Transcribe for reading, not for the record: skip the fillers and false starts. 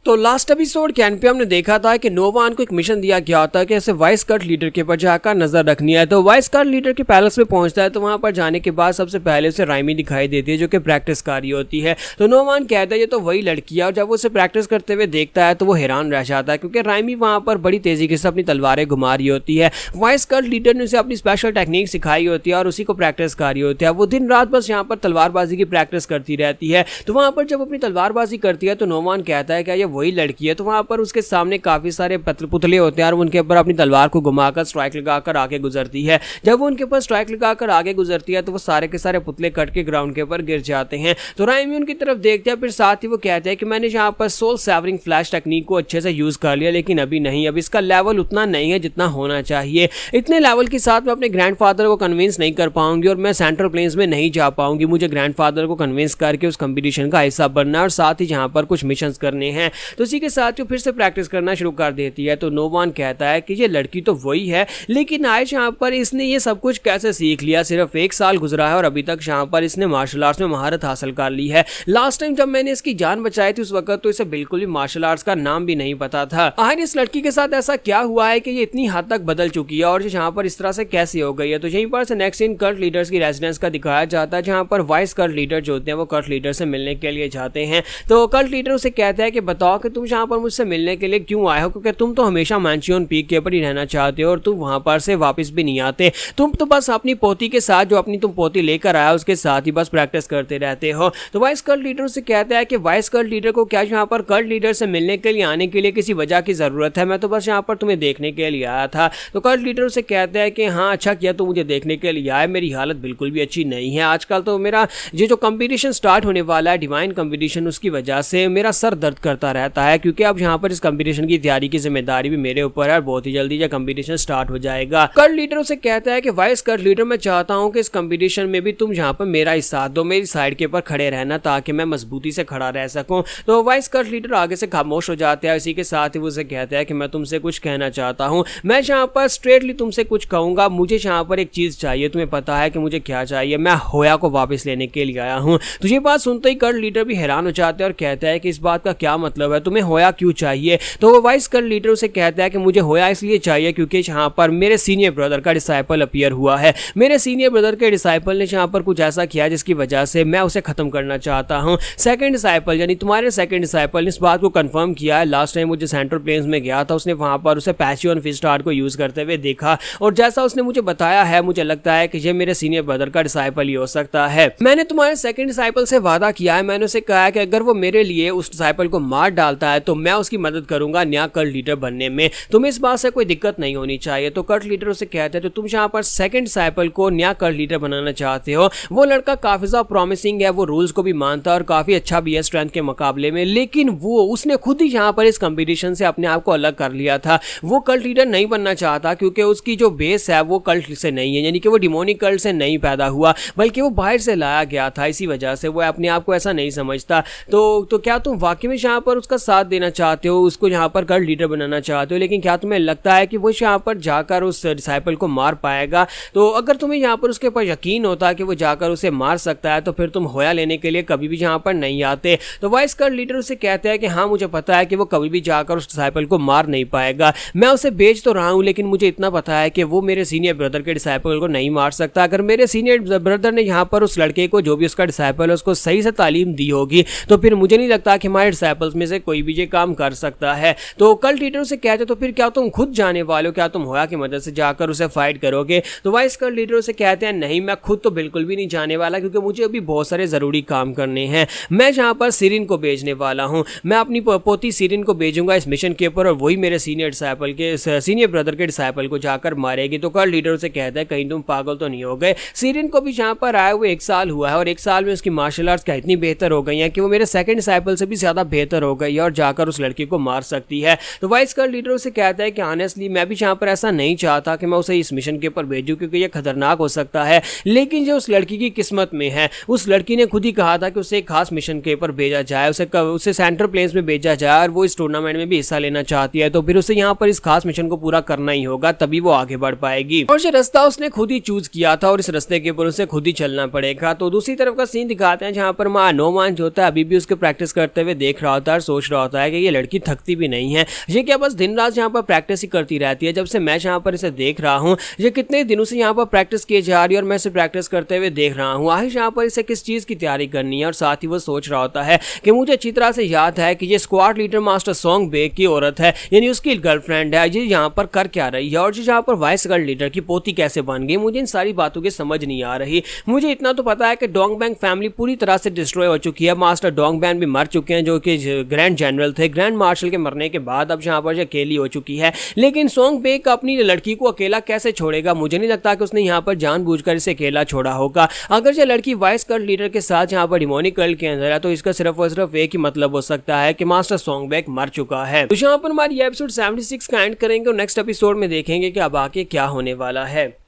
तो last episode can pay हमने देखा था कि नोवान को एक मिशन दिया गया होता है कि ऐसे वाइस कट लीडर के ऊपर जाकर नजर रखनी है। तो वाइस कट लीडर के पैलेस में पहुंचता है, तो वहां पर जाने के बाद सबसे पहले उसे राइमी दिखाई देती है जो कि प्रैक्टिस कर रही होती है। तो नोवान कहता है ये तो वही लड़की है, और जब वो उसे प्रैक्टिस करते हुए देखता है तो वो हैरान रह जाता है क्योंकि राइमी वहां पर बड़ी तेजी से अपनी तलवारें घुमा रही होती है। वाइस कट लीडर ने उसे अपनी स्पेशल टेक्निक सिखाई होती है और उसी को प्रैक्टिस कर रही होती है। वो दिन रात बस यहाँ पर तलवारबाजी की प्रैक्टिस करती रहती है। तो वहां पर जब अपनी तलवारबाजी करती है तो नोवान कहता है क्या ये वही लड़की है। तो वहां पर उसके सामने काफी सारे पुतले होते हैं और उनके ऊपर अपनी तलवार को घुमाकर स्ट्राइक लगाकर आगे गुजरती है। जब वो उनके ऊपर स्ट्राइक लगाकर आगे गुजरती है तो वो सारे के सारे पुतले कट के ग्राउंड के ऊपर गिर जाते हैं। तो राइमी उनकी तरफ देखते हैं, फिर साथ ही वो कहते हैं कि मैंने यहाँ पर सोल सेवरिंग फ्लैश टेक्निक को अच्छे से यूज कर लिया, लेकिन अभी नहीं, अब इसका लेवल उतना नहीं है जितना होना चाहिए। इतने लेवल के साथ मैं अपने ग्रैंडफादर को कन्विंस नहीं कर पाऊंगी और मैं सेंट्रल प्लेन्स में नहीं जा पाऊंगी। मुझे ग्रैंडफादर को कन्विंस करके उस कंपटीशन का हिस्सा बनना और साथ ही जहाँ पर कुछ मिशंस करने हैं। तो इसी के साथ जो फिर से प्रैक्टिस करना शुरू कर देती है। तो नोवान कहता है कि ये लड़की तो वही है, लेकिन आज यहाँ पर इसने ये सब कुछ कैसे सीख लिया। सिर्फ 1 साल गुजरा है और अभी तक यहाँ पर इसने मार्शल आर्ट्स में महारत हासिल कर ली है। लास्ट टाइम जब मैंने इसकी जान बचाई थी उस वक्त तो इसे बिल्कुल भी मार्शल आर्ट्स का नाम भी नहीं पता था। आज इस लड़की के साथ ऐसा क्या हुआ है कि ये इतनी हद तक बदल चुकी है और यहाँ पर इस तरह से कैसे हो गई है। तो यहीं पर से नेक्स्ट सीन कल्ट लीडर्स की रेजिडेंस का दिखाया जाता है, जहाँ पर वाइस कल्ट लीडर जो होते हैं वो कल्ट लीडर से मिलने के लिए जाते हैं। तो कल्ट लीडर उसे कहता है कि बताओ कि तुम यहाँ पर मुझसे मिलने के लिए क्यों आए हो, क्योंकि तुम तो हमेशा मैंशियन पीक के ऊपर ही रहना चाहते हो और तुम वहां पर से वापस भी नहीं आते। तुम तो बस अपनी पोती के साथ, जो अपनी तुम पोती लेकर आया उसके साथ ही बस प्रैक्टिस करते रहते हो। तो वाइस कल्ट लीडर से कहता है कि वाइस कल्ट लीडर को क्या यहाँ पर कल्ट लीडर से मिलने के लिए आने के लिए किसी वजह की जरूरत है, मैं तो बस यहाँ पर तुम्हें देखने के लिए आया था। तो कल्ट लीडर से कहता है कि हाँ अच्छा किया तो मुझे देखने के लिए आया, मेरी हालत बिल्कुल भी अच्छी नहीं है आजकल। तो मेरा ये जो कंपटीशन स्टार्ट होने वाला है डिवाइन कंपटीशन, उसकी वजह से मेरा सर दर्द करता रहता है क्योंकि अब यहाँ पर इस कंपटीशन की तैयारी की जिम्मेदारी भी मेरे ऊपर है और बहुत ही जल्दी ये कंपटीशन स्टार्ट हो जाएगा। कल्ट लीडर उसे कहता है कि वाइस कल्ट लीडर मैं चाहता हूं कि इस कंपटीशन में भी तुम यहाँ पर मेरा ही साथ दो, मेरी साइड के ऊपर खड़े रहना ताकि मैं मजबूती से खड़ा रह सकूं। तो वाइस कल्ट लीडर आगे से खामोश हो जाते हैं। इसी के साथ ही वो उसे कहता है कि मैं तुमसे कुछ कहना चाहता हूँ, मैं यहाँ पर स्ट्रेटली तुमसे कुछ कहूंगा। मुझे यहाँ पर एक चीज चाहिए, तुम्हें पता है कि मुझे क्या चाहिए, मैं होया को वापस लेने के लिए आया हूँ। तो ये बात सुनते ही कल्ट लीडर भी हैरान हो जाते हैं और कहता है कि इस बात का क्या मतलब है, तुम्हें होया क्यों चाहिए। तो वो वाइस कल्ट लीडर उसे कहता है कि मुझे होया इसलिए चाहिए क्योंकि यहाँ पर मेरे सीनियर ब्रदर का डिसाइपल अपीयर हुआ है। मेरे सीनियर ब्रदर के डिसाइपल ने यहाँ पर कुछ ऐसा किया जिसकी वजह से मैं उसे खत्म करना चाहता हूँ। सेकंड डिसाइपल यानी तुम्हारे सेकंड डिसाइपल ने इस बात को कंफर्म किया है। लास्ट टाइम मुझे सेंट्रल प्लेन्स में गया था, उसने वहां पर उसे पैसियन फिस्ट आर्ट को यूज करते हुए देखा और जैसा उसने मुझे बताया है मुझे लगता है कि ये मेरे सीनियर ब्रदर का डिसाइपल ही हो सकता है। मैंने तुम्हारे सेकंड डिसाइपल से वादा किया है, मैंने उसे कहा है कि अगर वो मेरे लिए उस डिसाइपल को मार डालता है तो मैं उसकी मदद करूंगा नया कल्ट लीडर बनने में, तुम्हें इस बात से कोई दिक्कत नहीं होनी चाहिए। तो कल्ट लीडर उसे कहते हैं तो तुम यहाँ पर सेकंड डिसाइपल को नया कल्ट लीडर बनाना चाहते हो। वो लड़का काफी ज्यादा प्रॉमिसिंग है, वो रूल्स को भी मानता है और काफी अच्छा भी है स्ट्रेंथ के मुकाबले में, लेकिन वो उसने खुद ही यहाँ पर इस कंपटीशन से अपने आप को अलग कर लिया था। वो कल्ट लीडर नहीं बनना चाहता क्योंकि उसकी जो बेस है वो कल्ट से नहीं है, यानी कि वो डिमोनिक कल्ट से नहीं पैदा हुआ बल्कि वो बाहर से लाया गया था। इसी वजह से वो अपने आप को ऐसा नहीं समझता। तो क्या तुम वाकई में यहाँ पर उसका साथ देना चाहते हो, उसको यहाँ पर कल्ट लीडर बनाना चाहते हो, लेकिन क्या तुम्हें लगता है कि वो यहाँ पर जाकर उस डिसाइपल को मार पाएगा? तो अगर तुम्हें यहाँ पर उसके ऊपर यकीन होता है कि वो जाकर उसे मार सकता है तो फिर तुम होया लेने के लिए कभी भी यहाँ पर नहीं आते। तो वाइस कल्ट लीडर उसे कहता है कि हाँ मुझे पता है कि वो कभी भी जाकर उस डिसाइपल को मार नहीं पाएगा, मैं उसे बेच तो रहा हूँ लेकिन मुझे इतना पता है कि वो मेरे सीनियर ब्रदर के डिसाइपल को नहीं मार सकता। अगर मेरे सीनियर ब्रदर ने यहाँ पर उस लड़के को, जो भी उसका डिसाइपल है, उसको सही से तालीम दी होगी तो फिर मुझे नहीं लगता कि हमारे डिसाइपल्स में से कोई भी ये काम कर सकता है। तो कल्ट लीडर से कहते तो फिर क्या तुम खुद जाने वाले हो, क्या तुम होया की मदद से जाकर उसे फाइट करोगे? तो वाइस कल्ट लीडर से कहते हैं नहीं, मैं खुद तो बिल्कुल भी नहीं जाने वाला क्योंकि मुझे अभी बहुत सारे जरूरी काम करने हैं। मैं यहाँ पर सिरिन को भेजने वाला हूँ, मैं अपनी पोती सिरिन को भेजूंगा इस मिशन के ऊपर और वही मेरे सीनियर ब्रदर के डिसाइपल को जाकर मारेगी। तो कल्ट लीडर से कहता है कहीं तुम पागल तो नहीं हो गए, सिरिन को भी यहाँ पर आए हुए 1 साल हुआ है और 1 साल में उसकी मार्शल आर्ट्स क्या इतनी बेहतर हो गई है कि वो मेरे सेकंड डिसाइपल से भी ज्यादा बेहतर हो गई है और जाकर उस लड़की को मार सकती है। तो वाइस कल्ट लीडर से कहता है कि ऑनेस्टली मैं भी यहाँ पर ऐसा नहीं चाहता कि मैं उसे इस मिशन के ऊपर भेजूं क्योंकि ये खतरनाक हो सकता है, लेकिन जो उस लड़की की किस्मत में है, उस लड़की ने खुद ही कहा था कि उसे एक खास मिशन के ऊपर भेजा जाए, उसे सेंट्रल प्लेन्स में भेजा जाए और वो इस टूर्नामेंट में भी हिस्सा लेना चाहती है। तो फिर उसे यहाँ पर इस खास मिशन को पूरा करना ही होगा, तभी वो आगे बढ़ पाएगी और ये रास्ता उसने खुद ही चूज किया था और इस रास्ते के ऊपर उसे खुद ही चलना पड़ेगा। तो दूसरी तरफ का सीन दिखाते हैं जहाँ पर नोवान जो होता है अभी भी उसके प्रैक्टिस करते हुए देख रहा होता है, सोच रहा होता है कि ये लड़की थकती भी नहीं है, ये क्या बस दिन रात यहाँ पर प्रैक्टिस ही करती रहती है। जब से मैच यहाँ पर इसे देख रहा हूँ, ये कितने दिनों से यहाँ पर प्रैक्टिस किए जा रही है और मैं इसे प्रैक्टिस करते हुए देख रहा हूँ। आखिर यहाँ पर इसे किस चीज़ की तैयारी करनी है। और साथ ही वो सोच रहा होता है कि मुझे अच्छी तरह से याद है कि ये स्क्वाड लीडर मास्टर सोंग बे की औरत है, यानी उसकी गर्लफ्रेंड है। ये यहाँ पर कर क्या रही है और ये यहाँ पर वाइस गर्ल लीडर की पोती कैसे बन गई। मुझे इन सारी बातों की समझ नहीं आ रही। मुझे इतना तो पता है कि डोंगबैंग फैमिली पूरी तरह से डिस्ट्रॉय हो चुकी है। मास्टर डोंगबैन भी मर चुके हैं, जो कि ग्रैंड जनरल थे। ग्रैंड मार्शल के मरने के बाद अब यहाँ पर अकेली हो चुकी है। लेकिन सोंग बे अपनी लड़की को अकेला कैसे छोड़ेगा। मुझे नहीं लगता कि उसने यहाँ पर जानबूझकर इसे अकेला छोड़ा होगा। अगर ये लड़की वाइस गर्ल लीडर के साथ यहाँ पर डिमोनिक गर्ल के अंदर है तो इसका सिर्फ और सिर्फ एक ही मतलब हो सकता है कि मास्टर सोंग बे मर चुका है। तो यहाँ पर हमारी एपिसोड 76 का एंड करेंगे और नेक्स्ट एपिसोड में देखेंगे कि अब आगे क्या होने वाला है।